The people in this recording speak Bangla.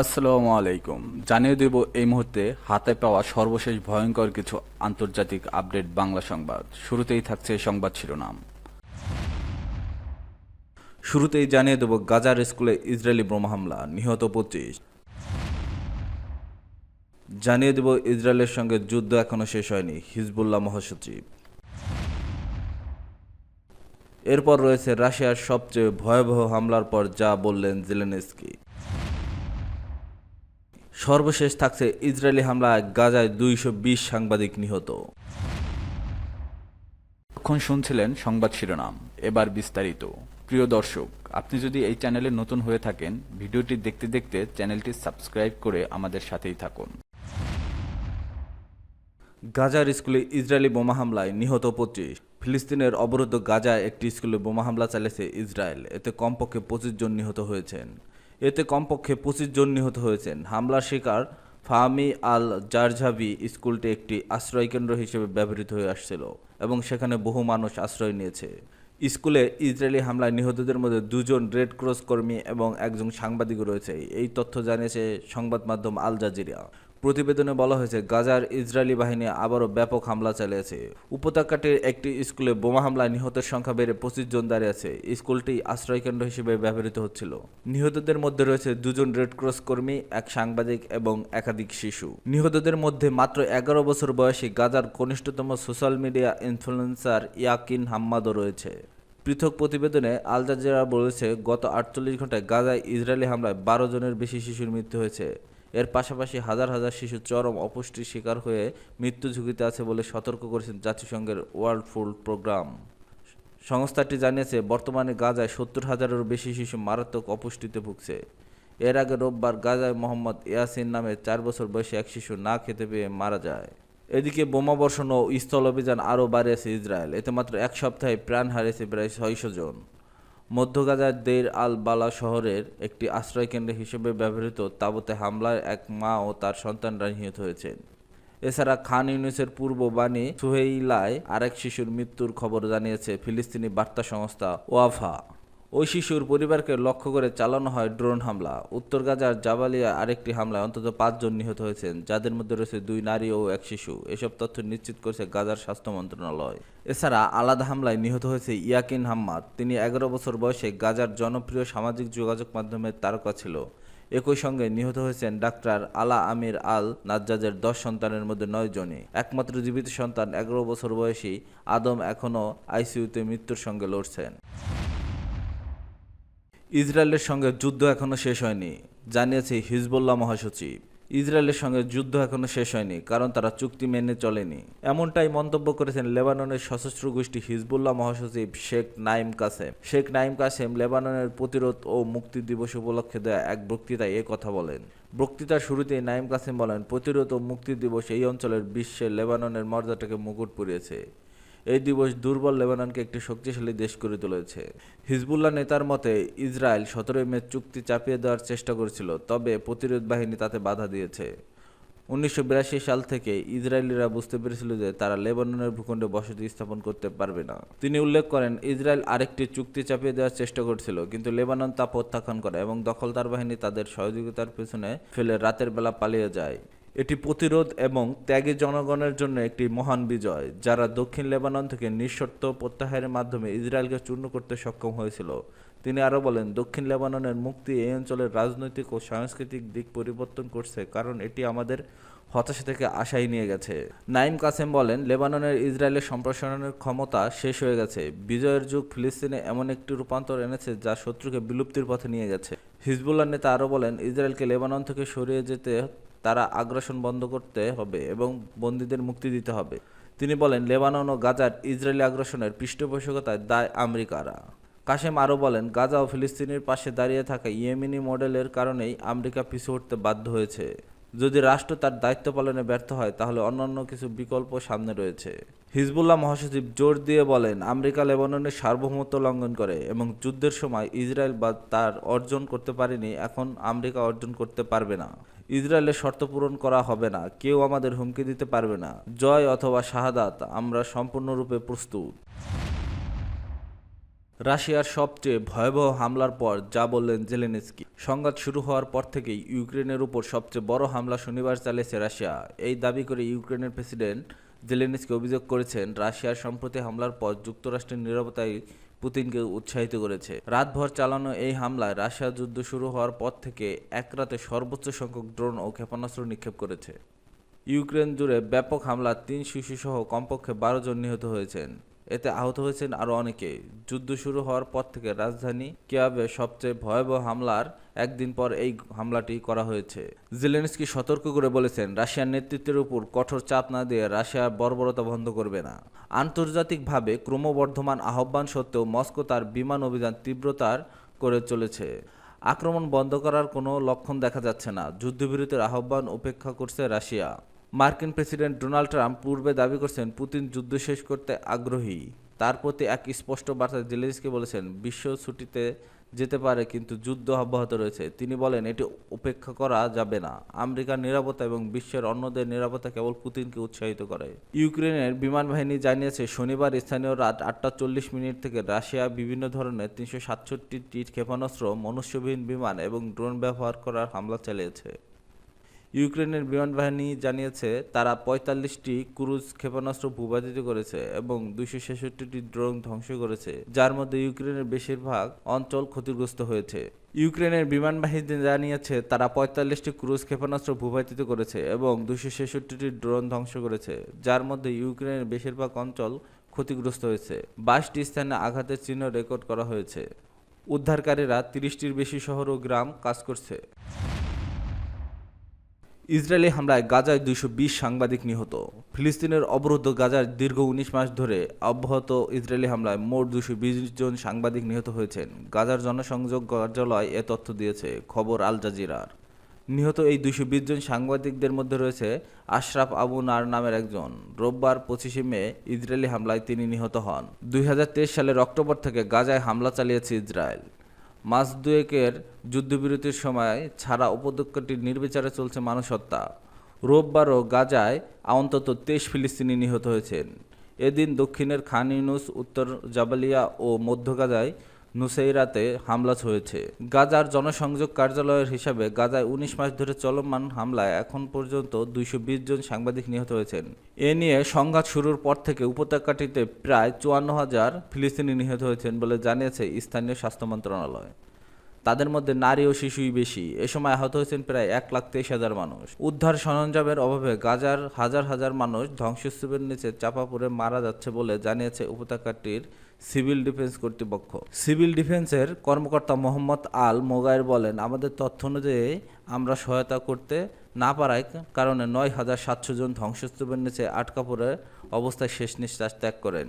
আসসালামু আলাইকুম। জানিয়ে দেব এই মুহূর্তে হাতে পাওয়া সর্বশেষ ভয়ঙ্কর কিছু আন্তর্জাতিক আপডেট বাংলা সংবাদ। শুরুতেই থাকছে সংবাদ শিরোনাম। শুরুতেই জানিয়ে দেব গাজার স্কুলে ইসরায়েলি বোমা হামলা, নিহত 25। জানিয়ে দেব ইসরায়েলের সঙ্গে যুদ্ধ এখনো শেষ হয়নি, হিজবুল্লাহ মহাসচিব। এরপর রয়েছে রাশিয়ার সবচেয়ে ভয়াবহ হামলার পর যা বললেন জেলেনস্কি। সর্বশেষ থাকছে ইসরায়েলি হামলায় গাজায় 220 সাংবাদিক নিহত। এখন শুনছিলেন সংবাদ শিরোনাম, এবার বিস্তারিত। প্রিয় দর্শক, আপনি যদি এই চ্যানেলে নতুন হয়ে থাকেন, ভিডিওটি দেখতে দেখতে চ্যানেলটি সাবস্ক্রাইব করে আমাদের সাথেই থাকুন। গাজার স্কুলে ইসরায়েলি বোমা হামলায় নিহত 25। ফিলিস্তিনের অবরুদ্ধ গাজায় একটি স্কুলে বোমা হামলা চালিয়েছে ইসরায়েল। এতে কমপক্ষে 25 জন নিহত হয়েছেন। হামলার শিকার ফাহমি আল জারজাভি স্কুলটি একটি আশ্রয়কেন্দ্র হিসেবে ব্যবহৃত হয়ে আসছিল এবং সেখানে বহু মানুষ আশ্রয় নিয়েছে। স্কুলে ইসরায়েলি হামলায় নিহতদের মধ্যে 2 জন রেড ক্রস কর্মী এবং একজন সাংবাদিক রয়েছে, এই তথ্য জানিয়েছে সংবাদ মাধ্যম আল জাজিরা। প্রতিবেদনে বলা হয়েছে, গাজার ইসরায়েলি বাহিনী আবারও ব্যাপক হামলা চালিয়েছে। উপত্যকাটির একটি স্কুলে বোমা হামলায় নিহতের সংখ্যা বেড়ে 25 জন দাঁড়িয়েছে। স্কুলটি আশ্রয়কেন্দ্র হিসেবে ব্যবহৃত হচ্ছিল। নিহতদের মধ্যে রয়েছে 2 জন রেড ক্রস কর্মী, এক সাংবাদিক এবং একাধিক শিশু। নিহতদের মধ্যে মাত্র 11 বছর বয়সী গাজার কনিষ্ঠতম সোশ্যাল মিডিয়া ইনফ্লুয়েন্সার ইয়াকিন হাম্মাদও রয়েছে। পৃথক প্রতিবেদনে আল জাজিরা বলেছে, গত 48 ঘন্টায় গাজায় ইসরায়েলি হামলায় 12 জনের বেশি শিশুর মৃত্যু হয়েছে। এর পাশাপাশি হাজার হাজার শিশু চরম অপুষ্টির শিকার হয়ে মৃত্যু ঝুঁকিতে আছে বলে সতর্ক করেছেন জাতিসংঘের ওয়ার্ল্ড ফুড প্রোগ্রাম। সংস্থাটি জানিয়েছে, বর্তমানে গাজায় 70,000-এরও বেশি শিশু মারাত্মক অপুষ্টিতে ভুগছে। এর আগে রোববার গাজায় মোহাম্মদ ইয়াসিন নামে 4 বছর বয়সী এক শিশু না খেতে পেয়ে মারা যায়। এদিকে বোমা বর্ষণ ও স্থল অভিযান আরও বাড়িয়েছে ইসরায়েল। এতে মাত্র এক সপ্তাহে প্রাণ হারিয়েছে প্রায় 600 জন। মধ্য গাজার দের আল বালা শহরের একটি আশ্রয়কেন্দ্র হিসেবে ব্যবহৃত তাঁবুতে হামলায় এক মা ও তার সন্তানরা নিহত হয়েছেন। এছাড়া খান ইউনিসের পূর্ব বাণী সুহেইলায় আরেক শিশুর মৃত্যুর খবর জানিয়েছে ফিলিস্তিনি বার্তা সংস্থা ওয়াফা। ওই শিশুর পরিবারকে লক্ষ্য করে চালানো হয় ড্রোন হামলা। উত্তর গাজার জাবালিয়া আরেকটি হামলায় অন্তত 5 জন নিহত হয়েছেন, যাদের মধ্যে রয়েছে 2 নারী ও এক শিশু। এসব তথ্য নিশ্চিত করেছে গাজার স্বাস্থ্য মন্ত্রণালয়। এছাড়া আলাদা হামলায় নিহত হয়েছে ইয়াকিন হাম্মাদ। তিনি 11 বছর বয়সে গাজার জনপ্রিয় সামাজিক যোগাযোগ মাধ্যমের তারকা ছিল। একই সঙ্গে নিহত হয়েছেন ডাক্তার আলা আমির আল নাজ্জাজের 10 সন্তানের মধ্যে 9 জনই। একমাত্র জীবিত সন্তান 11 বছর বয়সী আদম এখনও আইসিইউতে মৃত্যুর সঙ্গে লড়ছেন। ইসরায়েলের সঙ্গে যুদ্ধ এখনো শেষ হয়নি, জানিয়েছে হিজবুল্লাহ মহাসচিব। ইসরায়েলের সঙ্গে যুদ্ধ এখনো শেষ হয়নি, কারণ তারা চুক্তি মেনে চলেনি। এমনটাই মন্তব্য করেছেন লেবাননের সশস্ত্র গোষ্ঠী হিজবুল্লাহ মহাসচিব শেখ নাইম কাসেম লেবাননের প্রতিরোধ ও মুক্তি দিবস উপলক্ষে দেয়া এক বক্তৃতায় এ কথা বলেন। বক্তৃতার শুরুতেই নাইম কাসেম বলেন, প্রতিরোধ ও মুক্তি দিবস এই অঞ্চলের বিশ্বে লেবাননের মর্যাদাকে মুকুট পরিয়েছে। এই দিবস দুর্বল লেবাননকে একটি শক্তিশালী দেশ করে তুলেছে। হিজবুল্লাহ নেতার মতে, ইসরায়েল 17 মে চুক্তি চাপিয়ে দেওয়ার চেষ্টা করেছিল, তবে প্রতিরোধ বাহিনী তাতে বাধা দিয়েছে। 1982 সাল থেকে ইসরায়েলিরা বুঝতে পেরেছিল যে তারা লেবাননের ভূখণ্ডে বসতি স্থাপন করতে পারবে না। তিনি উল্লেখ করেন, ইসরায়েল আরেকটি চুক্তি চাপিয়ে দেওয়ার চেষ্টা করছিল, কিন্তু লেবানন তা প্রত্যাখ্যান করে এবং দখলদার বাহিনী তাদের সহযোগিতার পেছনে ফেলে রাতের বেলা পালিয়ে যায়। এটি প্রতিরোধ এবং ত্যাগী জনগণের জন্য একটি মহান বিজয়, যারা দক্ষিণ লেবানন থেকে নিঃশর্ত প্রত্যাহারের মাধ্যমে ইসরায়েলকে চূর্ণ করতে সক্ষম হয়েছিল। তিনি আরও বলেন, দক্ষিণ লেবাননের মুক্তি এই অঞ্চলের রাজনৈতিক ও সাংস্কৃতিক দিক পরিবর্তন করছে, কারণ এটি আমাদের হতাশা থেকে আশায় নিয়ে গেছে। নাইম কাসেম বলেন, লেবাননের ইসরায়েলের সম্প্রসারণের ক্ষমতা শেষ হয়ে গেছে। বিজয়ের যুগ ফিলিস্তিনে এমন একটি রূপান্তর এনেছে যা শত্রুকে বিলুপ্তির পথে নিয়ে গেছে। হিজবুল্লাহ নেতা আরও বলেন, ইসরায়েলকে লেবানন থেকে সরিয়ে যেতে তারা আগ্রাসন বন্ধ করতে হবে এবং বন্দীদের মুক্তি দিতে হবে। তিনি বলেন, লেবানন ও গাজার ইসরায়েলি আগ্রাসনের পৃষ্ঠপোষকতায় দায় আমেরিকারা। কাসেম আরও বলেন, গাজা ও ফিলিস্তিনের পাশে দাঁড়িয়ে থাকা ইয়েমেনি মডেলের কারণেই আমেরিকা পিছু উঠতে বাধ্য হয়েছে। যদি রাষ্ট্র তার দায়িত্ব পালনে ব্যর্থ হয়, তাহলে অন্যান্য কিছু বিকল্প সামনে রয়েছে। হিজবুল্লাহ মহাসচিব জোর দিয়ে বলেন, আমেরিকা লেবাননের সার্বভৌমত্ব লঙ্ঘন করে এবং যুদ্ধের সময় ইসরায়েল বা তার অর্জন করতে পারেনি, এখন আমেরিকা অর্জন করতে পারবে না। ইসরায়েলের শর্ত পূরণ করা হবে না, কেউ আমাদের হুমকি দিতে পারবে না। জয় অথবা শাহাদাত, আমরা সম্পূর্ণরূপে প্রস্তুত। রাশিয়ার সবচেয়ে ভয়াবহ হামলার পর যা বললেন জেলেনস্কি। সংঘাত শুরু হওয়ার পর থেকেই ইউক্রেনের উপর সবচেয়ে বড় হামলা শনিবার চালিয়েছে রাশিয়া। এই দাবি করে ইউক্রেনের প্রেসিডেন্ট জেলেনস্কি অভিযোগ করেছেন, রাশিয়ার সম্প্রতি হামলার পর যুক্তরাষ্ট্রের নীরবতাই পুতিনকে উৎসাহিত করেছে। রাতভর চালানো এই হামলায় রাশিয়া যুদ্ধ শুরু হওয়ার পর থেকে এক রাতে সর্বোচ্চ সংখ্যক ড্রোন ও ক্ষেপণাস্ত্র নিক্ষেপ করেছে। ইউক্রেন জুড়ে ব্যাপক হামলায় 3 শিশুসহ কমপক্ষে 12 জন নিহত হয়েছেন। এতে আহত হয়েছেন আরও অনেকে। যুদ্ধ শুরু হওয়ার পর থেকে রাজধানী কিয়েভে সবচেয়ে ভয়াবহ হামলার একদিন পর এই হামলাটি করা হয়েছে। জেলেনস্কি সতর্ক করে বলেছেন, রাশিয়ার নেতৃত্বের উপর কঠোর চাপ না দিয়ে রাশিয়ার বর্বরতা বন্ধ করবে না। আন্তর্জাতিকভাবে ক্রমবর্ধমান আহ্বান সত্ত্বেও মস্কো তার বিমান অভিযান তীব্রতার করে চলেছে। আক্রমণ বন্ধ করার কোনো লক্ষণ দেখা যাচ্ছে না। যুদ্ধবিরতির আহ্বান উপেক্ষা করছে রাশিয়া। মার্কিন প্রেসিডেন্ট ডোনাল্ড ট্রাম্প পূর্বে দাবি করেছেন, পুতিন যুদ্ধ শেষ করতে আগ্রহী। তার প্রতি এক স্পষ্ট বার্তায় জেলেনস্কি বলেছেন, বিশ্ব ছুটিতে যেতে পারে কিন্তু যুদ্ধ অব্যাহত রয়েছে। তিনি বলেন, এটি উপেক্ষা করা যাবে না। আমেরিকার নিরাপত্তা এবং বিশ্বের অন্যদের নিরাপত্তা কেবল পুতিনকে উৎসাহিত করে। ইউক্রেনের বিমান বাহিনী জানিয়েছে, শনিবার স্থানীয় রাত 8:40 থেকে রাশিয়া বিভিন্ন ধরনের 367টি ক্ষেপণাস্ত্র, মনুষ্যবিহীন বিমান এবং ড্রোন ব্যবহার করার হামলা চালিয়েছে। ইউক্রেনের বিমান বাহিনী জানিয়েছে, তারা 45টি ক্রুজ ক্ষেপণাস্ত্র ভূপাতিত করেছে এবং 266টি ড্রোন ধ্বংস করেছে, যার মধ্যে ইউক্রেনের বেশিরভাগ অঞ্চল ক্ষতিগ্রস্ত হয়েছে। ইউক্রেনের বিমান বাহিনী জানিয়েছে, তারা 45টি ক্রুজ ক্ষেপণাস্ত্র ভূপাতিত করেছে এবং 266টি ড্রোন ধ্বংস করেছে, যার মধ্যে ইউক্রেনের বেশিরভাগ অঞ্চল ক্ষতিগ্রস্ত হয়েছে। 22টি স্থানে আঘাতের চিহ্ন রেকর্ড করা হয়েছে। উদ্ধারকারীরা 30টির বেশি শহর ও গ্রাম কাজ করছে। ইসরায়েলি হামলায় গাজায় 220 সাংবাদিক নিহত। ফিলিস্তিনের অবরুদ্ধ গাজার দীর্ঘ 19 মাস ধরে অব্যাহত ইসরায়েলি হামলায় মোট 220 জন সাংবাদিক নিহত হয়েছেন। গাজার জনসংযোগ কার্যালয় এ তথ্য দিয়েছে, খবর আল জাজিরার। নিহত এই 220 জন সাংবাদিকদের মধ্যে রয়েছে আশরাফ আবু নার নামের একজন। রোববার 25 মে ইসরায়েলি হামলায় তিনি নিহত হন। 2023 সালের অক্টোবর থেকে গাজায় হামলা চালিয়েছে ইসরায়েল। মাস দুয়েকের যুদ্ধবিরতির সময় ছাড়া উপত্যকাটি নির্বিচারে চলছে মানুষ হত্যা। রোববারও গাজায় অন্তত 23 ফিলিস্তিনি নিহত হয়েছেন। এদিন দক্ষিণের খান ইউনুস, উত্তর জাবালিয়া ও মধ্য গাজায় নুসাইরাতে হামলা হয়েছে। গাজার জনসংযোগ কার্যালয়ের হিসাবে গাজায় 19 মাস ধরে চলমান হামলায় এখন পর্যন্ত 220 জন সাংবাদিক নিহত হয়েছেন। এ নিয়ে সংঘাত শুরুর পর থেকে উপত্যকাটিতে প্রায় 54,000 ফিলিস্তিনি নিহত হয়েছেন বলে জানিয়েছে স্থানীয় স্বাস্থ্য মন্ত্রণালয়। তাদের মধ্যে নারী ও শিশুই বেশি। এ সময় আহত হয়েছেন প্রায় 1,23,000 মানুষ। উদ্ধার সরঞ্জামের অভাবে গাজার হাজার হাজার মানুষ ধ্বংসস্তূপের নিচে চাপা পড়ে মারা যাচ্ছে বলে জানিয়েছে উপত্যকাটির সিভিল ডিফেন্স কর্তৃপক্ষ। সিভিল ডিফেন্সের কর্মকর্তা মোহাম্মদ আল মোগায়ের বলেন, আমাদের তথ্য অনুযায়ী আমরা সহায়তা করতে না পারার কারণে 9,700 জন ধ্বংসস্তূপের নিচে আটকা পড়ে অবস্থায় শেষ নিঃশ্বাস ত্যাগ করেন।